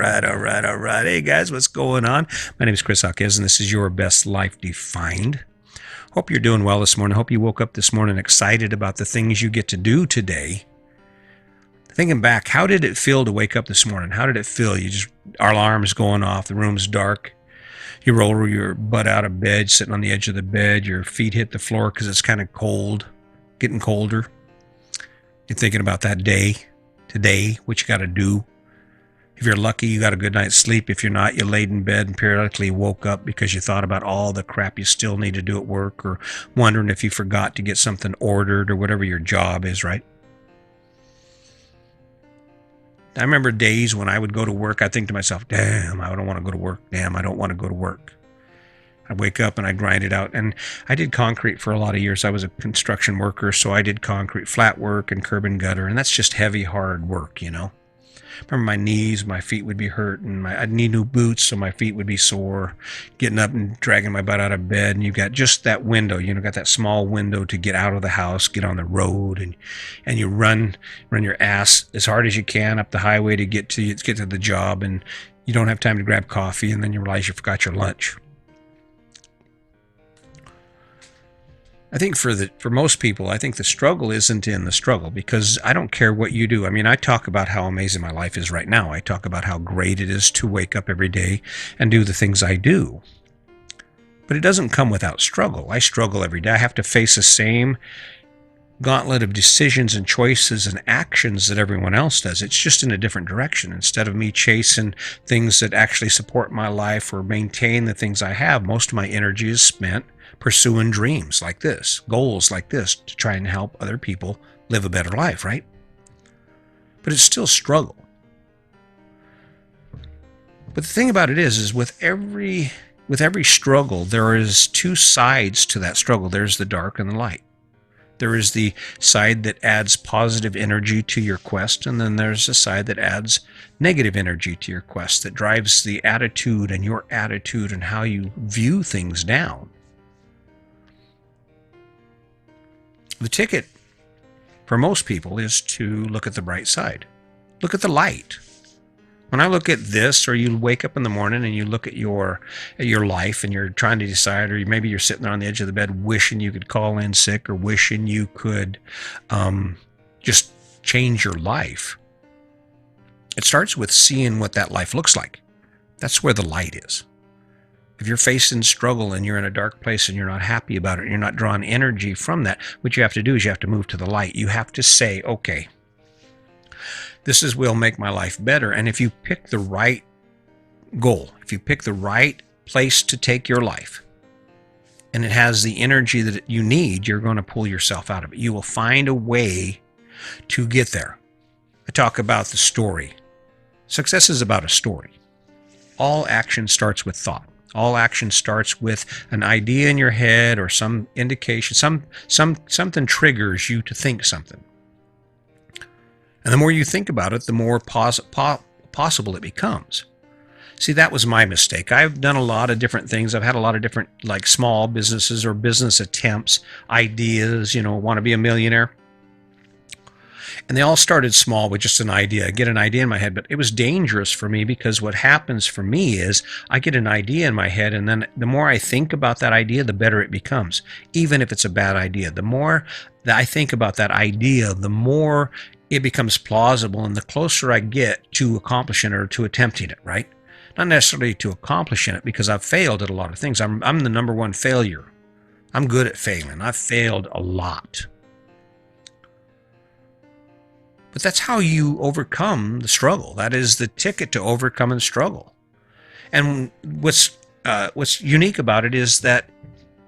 All right. Hey guys, what's going on? My name is Chris Hawkes, and this is Your Best Life Defined. Hope you're doing well this morning. Hope you woke up this morning excited about the things you get to do today. Thinking back, how did it feel to wake up this morning? How did it feel? Our alarm's going off, the room's dark. You roll your butt out of bed, sitting on the edge of the bed. Your feet hit the floor because it's kind of cold, getting colder. You're thinking about that day, today, what you got to do. If you're lucky, you got a good night's sleep. If you're not, you laid in bed and periodically woke up because you thought about all the crap you still need to do at work, or wondering if you forgot to get something ordered, or whatever your job is, right? I remember days when I would go to work, I'd think to myself, damn, I don't want to go to work. Damn, I don't want to go to work. I'd wake up and I'd grind it out. And I did concrete for a lot of years. I was a construction worker, so I did concrete, flat work, and curb and gutter. And that's just heavy, hard work, you know. Remember my knees, my feet would be hurting. I'd need new boots, so my feet would be sore. Getting up and dragging my butt out of bed, and you've got just that window. Got that small window to get out of the house, get on the road, and you run your ass as hard as you can up the highway to get to the job, and you don't have time to grab coffee, and then you realize you forgot your lunch. I think for most people, I think the struggle isn't in the struggle, because I don't care what you do. I mean, I talk about how amazing my life is right now. I talk about how great it is to wake up every day and do the things I do. But it doesn't come without struggle. I struggle every day. I have to face the same gauntlet of decisions and choices and actions that everyone else does. It's just in a different direction. Instead of me chasing things that actually support my life or maintain the things I have, most of my energy is spent pursuing dreams like this, goals like this, to try and help other people live a better life, right? But it's still struggle. But the thing about it is with every struggle, there is two sides to that struggle. There's the dark and the light. There is the side that adds positive energy to your quest, and then there's a side that adds negative energy to your quest, that drives the attitude and your attitude and how you view things down. The ticket for most people is to look at the bright side. Look at the light. When I look at this, or you wake up in the morning and you look at your life and you're trying to decide, or maybe you're sitting there on the edge of the bed wishing you could call in sick, or wishing you could just change your life. It starts with seeing what that life looks like. That's where the light is. If you're facing struggle and you're in a dark place and you're not happy about it, and you're not drawing energy from that, what you have to do is you have to move to the light. You have to say, okay, this will make my life better. And if you pick the right goal, if you pick the right place to take your life, and it has the energy that you need, you're going to pull yourself out of it. You will find a way to get there. I talk about the story. Success is about a story. All action starts with thought. All action starts with an idea in your head, or some indication, something triggers you to think something. And the more you think about it, the more possible it becomes. See, that was my mistake. I've done a lot of different things. I've had a lot of different, like, small businesses or business attempts, ideas, want to be a millionaire. And they all started small with just an idea. I get an idea in my head, but it was dangerous for me, because what happens for me is I get an idea in my head, and then the more I think about that idea, the better it becomes, even if it's a bad idea. The more that I think about that idea, the more it becomes plausible, and the closer I get to accomplishing it, or to attempting it, right? Not necessarily to accomplishing it, because I've failed at a lot of things. I'm the number one failure. I'm good at failing. I've failed a lot. But that's how you overcome the struggle. That is the ticket to overcoming struggle. And what's unique about it is that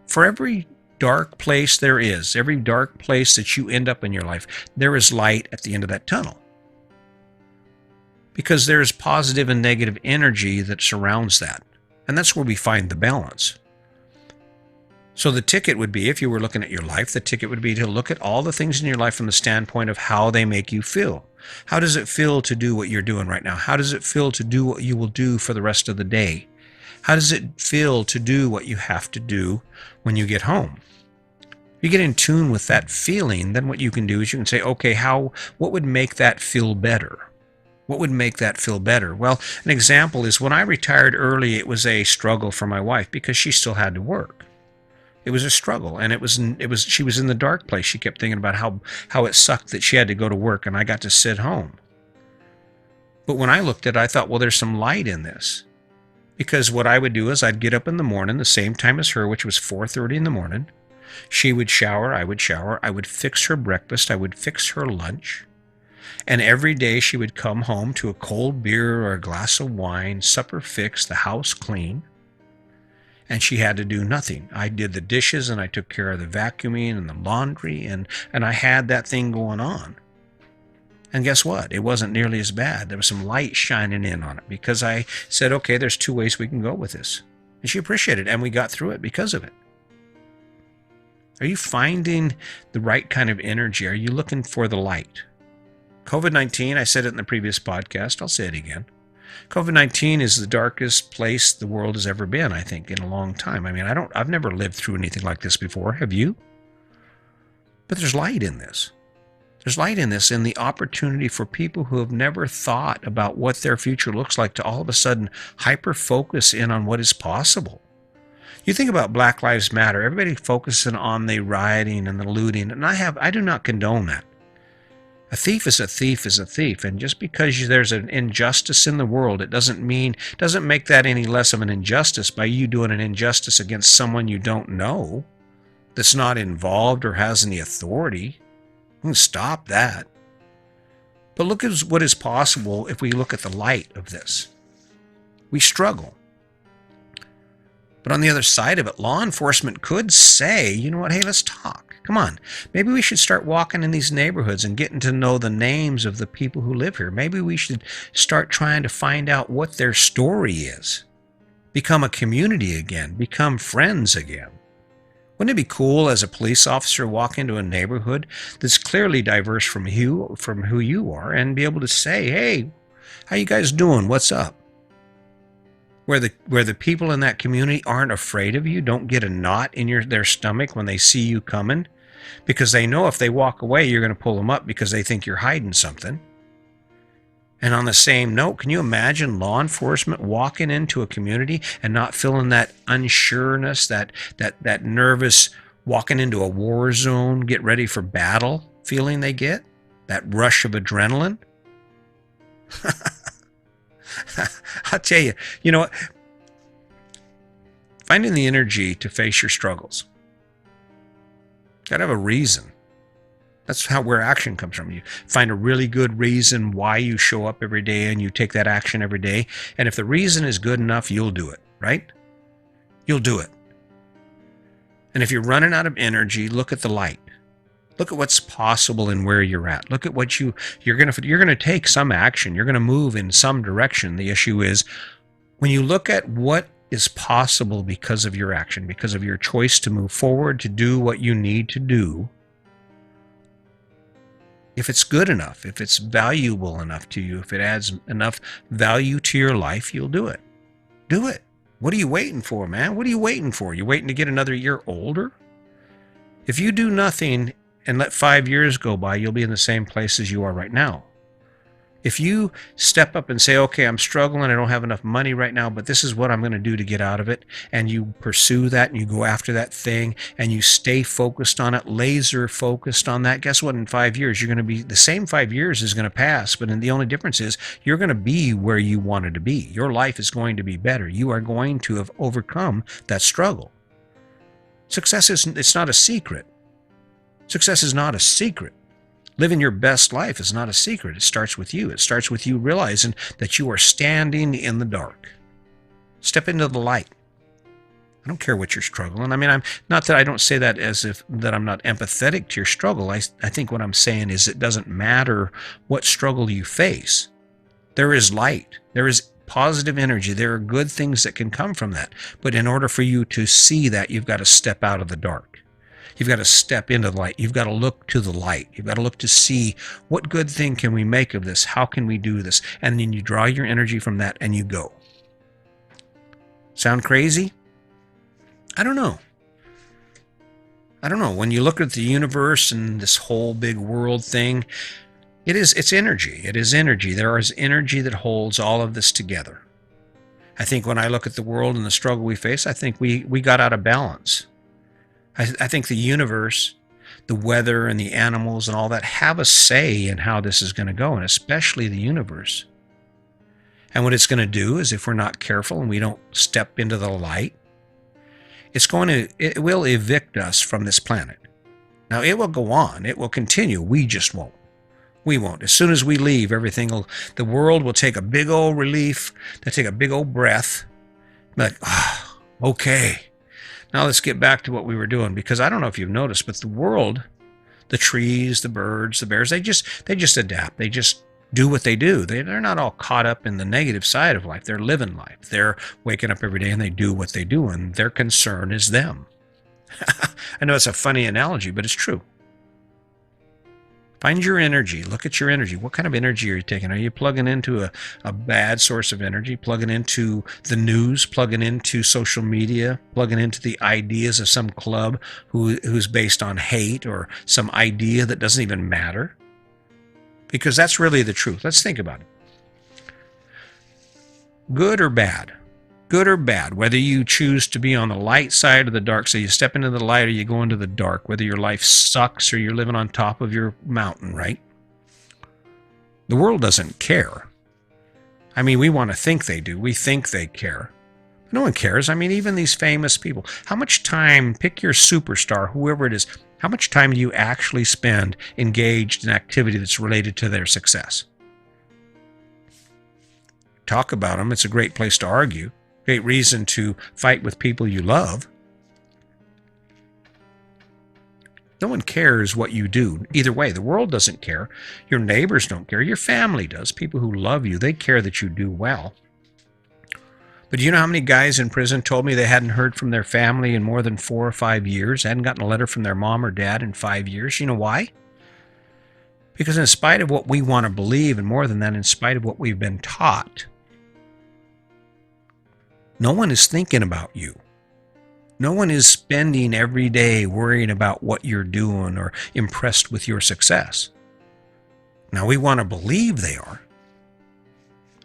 for every dark place there is, every dark place that you end up in your life, there is light at the end of that tunnel. Because there is positive and negative energy that surrounds that. And that's where we find the balance. So the ticket would be, if you were looking at your life, the ticket would be to look at all the things in your life from the standpoint of how they make you feel. How does it feel to do what you're doing right now? How does it feel to do what you will do for the rest of the day? How does it feel to do what you have to do when you get home? If you get in tune with that feeling, then what you can do is you can say, okay, what would make that feel better? What would make that feel better? Well, an example is when I retired early, it was a struggle for my wife because she still had to work. It was a struggle, and she was in the dark place. She kept thinking about how it sucked that she had to go to work and I got to sit home. But when I looked at it, I thought, well, there's some light in this. Because what I would do is I'd get up in the morning, the same time as her, which was 4:30 in the morning. She would shower, I would shower, I would fix her breakfast, I would fix her lunch. And every day she would come home to a cold beer or a glass of wine, supper fixed, the house clean. And she had to do nothing. I did the dishes and I took care of the vacuuming and the laundry, and I had that thing going on. And guess what? It wasn't nearly as bad. There was some light shining in on it because I said, okay, there's two ways we can go with this. And she appreciated it, and we got through it because of it. Are you finding the right kind of energy? Are you looking for the light? COVID-19, I said it in the previous podcast, I'll say it again. COVID-19 is the darkest place the world has ever been, I think, in a long time. I mean, I've never lived through anything like this before. Have you? But there's light in this. There's light in this, and the opportunity for people who have never thought about what their future looks like to all of a sudden hyper-focus in on what is possible. You think about Black Lives Matter, everybody focusing on the rioting and the looting, and I do not condone that. A thief is a thief is a thief, and just because there's an injustice in the world, it doesn't make that any less of an injustice by you doing an injustice against someone you don't know, that's not involved or has any authority. You can stop that. But look at what is possible if we look at the light of this. We struggle. But on the other side of it, law enforcement could say, you know what, hey, let's talk. Come on. Maybe we should start walking in these neighborhoods and getting to know the names of the people who live here. Maybe we should start trying to find out what their story is. Become a community again. Become friends again. Wouldn't it be cool as a police officer walk into a neighborhood that's clearly diverse from who you are and be able to say, hey, how you guys doing? What's up? Where the people in that community aren't afraid of you, don't get a knot in their stomach when they see you coming, because they know if they walk away, you're going to pull them up because they think you're hiding something. And on the same note, can you imagine law enforcement walking into a community and not feeling that unsureness, that nervous walking into a war zone, get ready for battle feeling they get? That rush of adrenaline? I'll tell you, you know what? Finding the energy to face your struggles. Got to have a reason. That's where action comes from. You find a really good reason why you show up every day and you take that action every day. And if the reason is good enough, you'll do it, right? You'll do it. And if you're running out of energy, look at the light. Look at what's possible and where you're at. Look at what you're going to take some action. You're going to move in some direction. The issue is when you look at what is possible because of your action, because of your choice to move forward, to do what you need to do, if it's good enough, if it's valuable enough to you, if it adds enough value to your life, you'll do it. Do it. What are you waiting for, man? What are you waiting for? You waiting to get another year older? If you do nothing and let 5 years go by, you'll be in the same place as you are right now. If you step up and say, okay, I'm struggling, I don't have enough money right now, but this is what I'm going to do to get out of it, and you pursue that and you go after that thing and you stay focused on it, laser focused on that, guess what? In 5 years, you're going to be, the same 5 years is going to pass, but the only difference is you're going to be where you wanted to be. Your life is going to be better. You are going to have overcome that struggle. Success it's not a secret. Success is not a secret. Living your best life is not a secret. It starts with you. It starts with you realizing that you are standing in the dark. Step into the light. I don't care what you're struggling. I mean, I'm not that I don't say that as if that I'm not empathetic to your struggle. I think what I'm saying is it doesn't matter what struggle you face. There is light. There is positive energy. There are good things that can come from that. But in order for you to see that, you've got to step out of the dark. You've got to step into the light. You've got to look to the light. You've got to look to see what good thing can we make of this? How can we do this? And then you draw your energy from that and you go. Sound crazy? I don't know. When you look at the universe and this whole big world thing, It's energy. It is energy. There is energy that holds all of this together. I think when I look at the world and the struggle we face, I think we got out of balance. I think the universe, the weather and the animals and all that have a say in how this is going to go, and especially the universe. And what it's going to do is, if we're not careful and we don't step into the light, it will evict us from this planet. Now, it will go on. It will continue. We just won't. We won't. As soon as we leave, the world will take a big old relief. They'll take a big old breath. Be like, oh, okay. Now let's get back to what we were doing. Because I don't know if you've noticed, but the world, the trees, the birds, the bears, they just adapt. They just do what they do. They're not all caught up in the negative side of life. They're living life. They're waking up every day and they do what they do, and their concern is them. I know it's a funny analogy, but it's true. Find your energy. Look at your energy. What kind of energy are you taking? Are you plugging into a bad source of energy, plugging into the news, plugging into social media, plugging into the ideas of some club who's based on hate, or some idea that doesn't even matter? Because that's really the truth. Let's think about it. Good or bad? Good or bad, whether you choose to be on the light side or the dark side, you step into the light or you go into the dark, whether your life sucks or you're living on top of your mountain, right? The world doesn't care. I mean, we want to think they do. We think they care. No one cares. I mean, even these famous people. How much time, pick your superstar, whoever it is, how much time do you actually spend engaged in activity that's related to their success? Talk about them. It's a great place to argue. Great reason to fight with people you love. No one cares what you do. Either way, the world doesn't care. Your neighbors don't care. Your family does. People who love you, they care that you do well. But do you know how many guys in prison told me they hadn't heard from their family in more than 4 or 5 years? Hadn't gotten a letter from their mom or dad in 5 years. You know why? Because in spite of what we want to believe, and more than that, in spite of what we've been taught, no one is thinking about you. No one is spending every day worrying about what you're doing or impressed with your success. Now, we want to believe they are.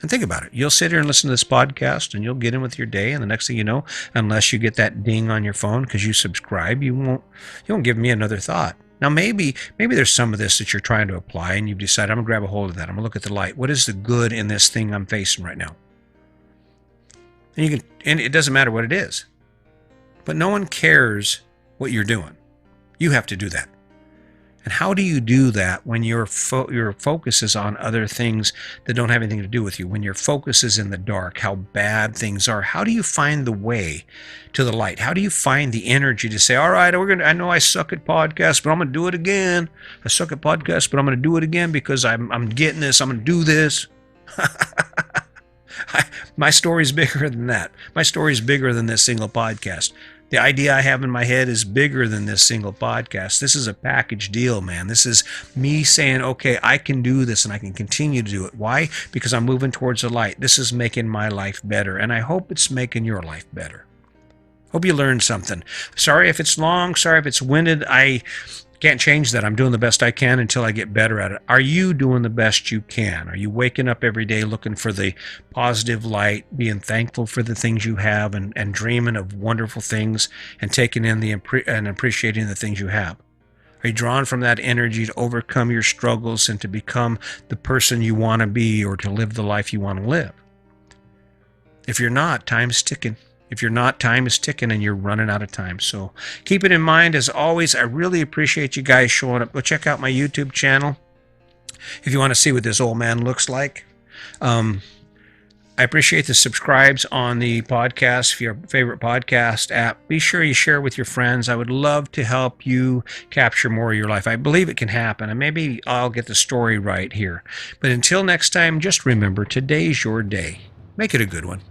And think about it. You'll sit here and listen to this podcast and you'll get in with your day, and the next thing you know, unless you get that ding on your phone because you subscribe, you won't give me another thought. Now, maybe there's some of this that you're trying to apply and you've decided, I'm going to grab a hold of that. I'm going to look at the light. What is the good in this thing I'm facing right now? And it doesn't matter what it is. But no one cares what you're doing. You have to do that. And how do you do that when your focus is on other things that don't have anything to do with you? When your focus is in the dark, how bad things are, how do you find the way to the light? How do you find the energy to say, all right, I know I suck at podcasts, but I'm going to do it again. I suck at podcasts, but I'm going to do it again because I'm getting this. I'm going to do this. My story's bigger than that. My story's bigger than this single podcast. The idea I have in my head is bigger than this single podcast. This is a package deal, man. This is me saying, okay, I can do this and I can continue to do it. Why? Because I'm moving towards the light. This is making my life better, and I hope it's making your life better. Hope you learned something. Sorry if it's long. Sorry if it's winded. I can't change that. I'm doing the best I can until I get better at it. Are you doing the best you can? Are you waking up every day looking for the positive light, being thankful for the things you have, and dreaming of wonderful things and taking in and appreciating the things you have? Are you drawn from that energy to overcome your struggles and to become the person you want to be, or to live the life you want to live? If you're not, time's ticking. If you're not, time is ticking and you're running out of time. So keep it in mind. As always, I really appreciate you guys showing up. Go check out my YouTube channel if you want to see what this old man looks like. I appreciate the subscribes on the podcast, your favorite podcast app. Be sure you share with your friends. I would love to help you capture more of your life. I believe it can happen, and maybe I'll get the story right here. But until next time, just remember, today's your day. Make it a good one.